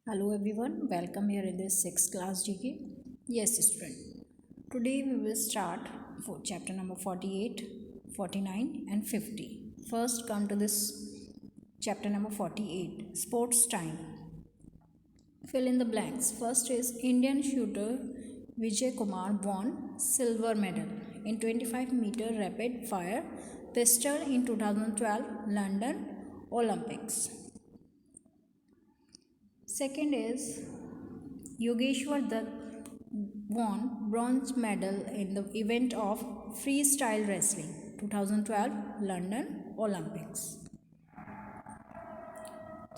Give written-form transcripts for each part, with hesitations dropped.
Hello everyone, welcome here in this 6th class GK. Yes student, today we will start for chapter number 48, 49 and 50. First come to this chapter number 48, sports time. Fill in the blanks. First is Indian shooter Vijay Kumar won silver medal in 25-meter rapid fire pistol in 2012 London Olympics. Second is Yogeshwar Dutt won bronze medal in the event of freestyle wrestling 2012 London Olympics.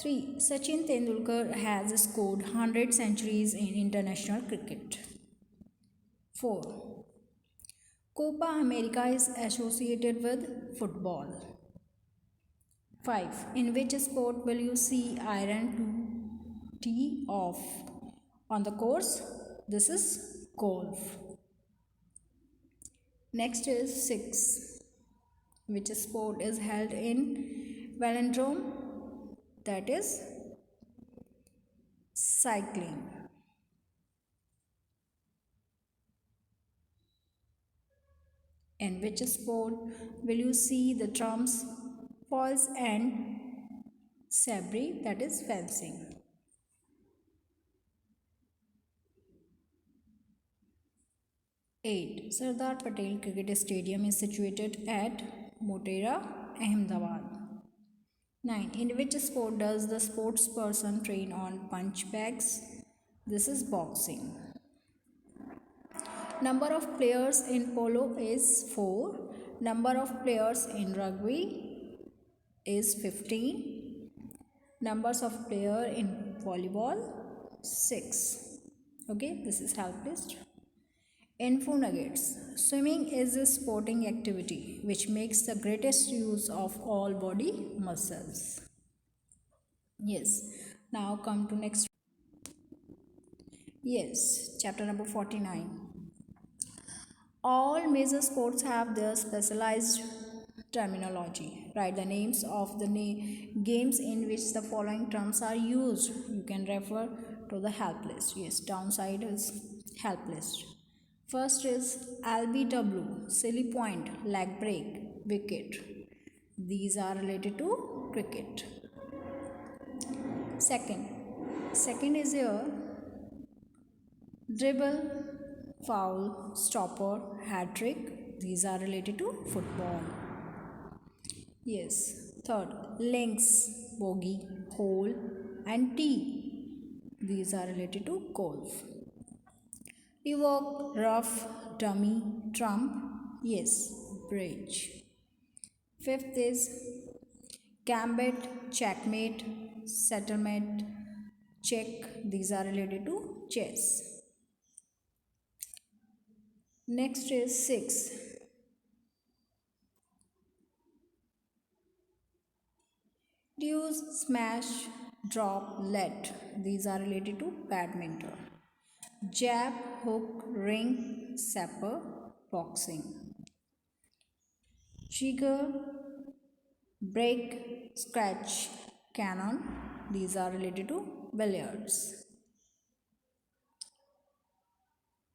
3. Sachin Tendulkar has scored 100 centuries in international cricket. 4. Copa America is associated with football. 5. In which sport will you see iron to tee off on the course? This is golf. Next is 6. Which sport is held in velodrome? That is cycling. In which sport will you see the trumps, foils and sabre? That is fencing. 8. Sardar Patel Cricket Stadium is situated at Motera, Ahmedabad. 9. In which sport does the sportsperson train on punch bags? This is boxing. Number of players in polo is 4. Number of players in rugby is 15. Numbers of players in volleyball 6. Okay, this is help list. Info nuggets. Swimming is a sporting activity which makes the greatest use of all body muscles. Yes. Now come to next. Yes, chapter number 49. All major sports have their specialized terminology. Write the names of the games in which the following terms are used. You can refer to the help list. Yes, downside is help list. First is LBW, silly point, leg break, wicket. These are related to cricket. Second is here dribble, foul, stopper, hat trick. These are related to football. Yes. Third, links, bogey, hole and tee. These are related to golf. Evoke, rough, dummy, trump. Yes, bridge. Fifth is gambit, checkmate, settlement, check. These are related to chess. Next is 6. Deuce, smash, drop, let. These are related to badminton. Jab, hook, ring, sapper, boxing. Jigger, break, scratch, cannon. These are related to billiards.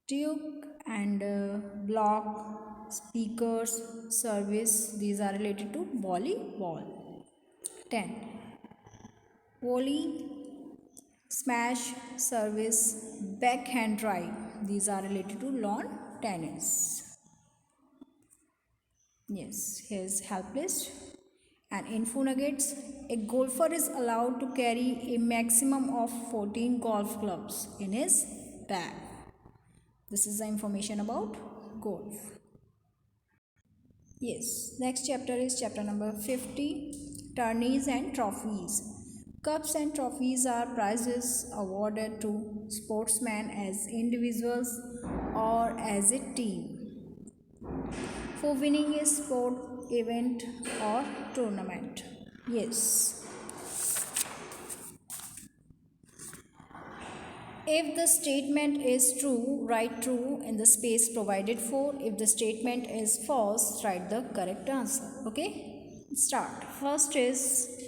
Duke and block, speakers, service. These are related to volleyball. 10. Volley, smash, service, backhand drive. These are related to lawn tennis. Yes, here's help list and info nuggets. A golfer is allowed to carry a maximum of 14 golf clubs in his bag. This is the information about golf. Yes, next chapter is chapter number 50, tourneys and trophies. Cups and trophies are prizes awarded to sportsmen as individuals or as a team for winning a sport event or tournament. Yes. If the statement is true, write true in the space provided for. If the statement is false, write the correct answer. Okay? Start. First is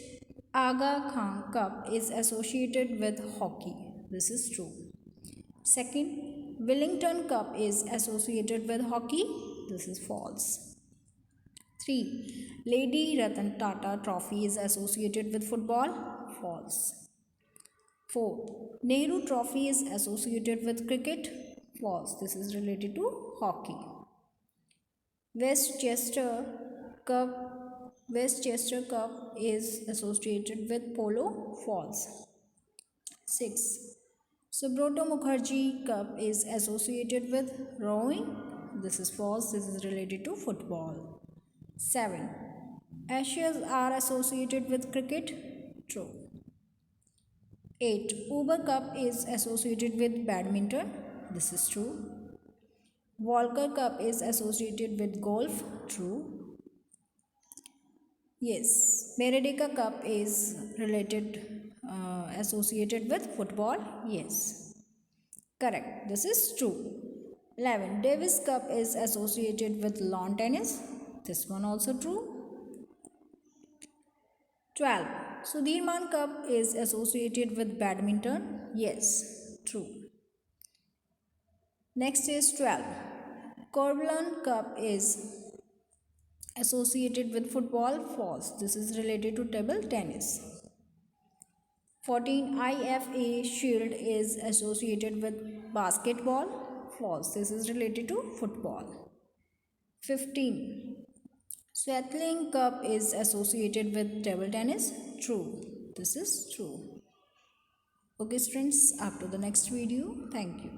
Aga Khan Cup is associated with hockey. This is true. Second, Wellington Cup is associated with hockey. This is false. 3. Lady Ratan Tata Trophy is associated with football. False. 4. Nehru Trophy is associated with cricket. False. This is related to hockey. Westchester Cup is associated with polo. False. 6. Subrata Mukherjee Cup is associated with rowing. This is false. This is related to football. 7. Ashes are associated with cricket. True. 8. Uber Cup is associated with badminton. This is true. Walker Cup is associated with golf. True. Yes. Meredeka Cup is associated with football. Yes. Correct. This is true. 11. Davis Cup is associated with lawn tennis. This one also true. 12. Sudirman Cup is associated with badminton. Yes, true. Next is 12. Corblon Cup is associated with football. False. This is related to table tennis. 14. IFA Shield is associated with basketball. False. This is related to football. 15. Swatling Cup is associated with table tennis. True. This is true. Okay, students, up to the next video. Thank you.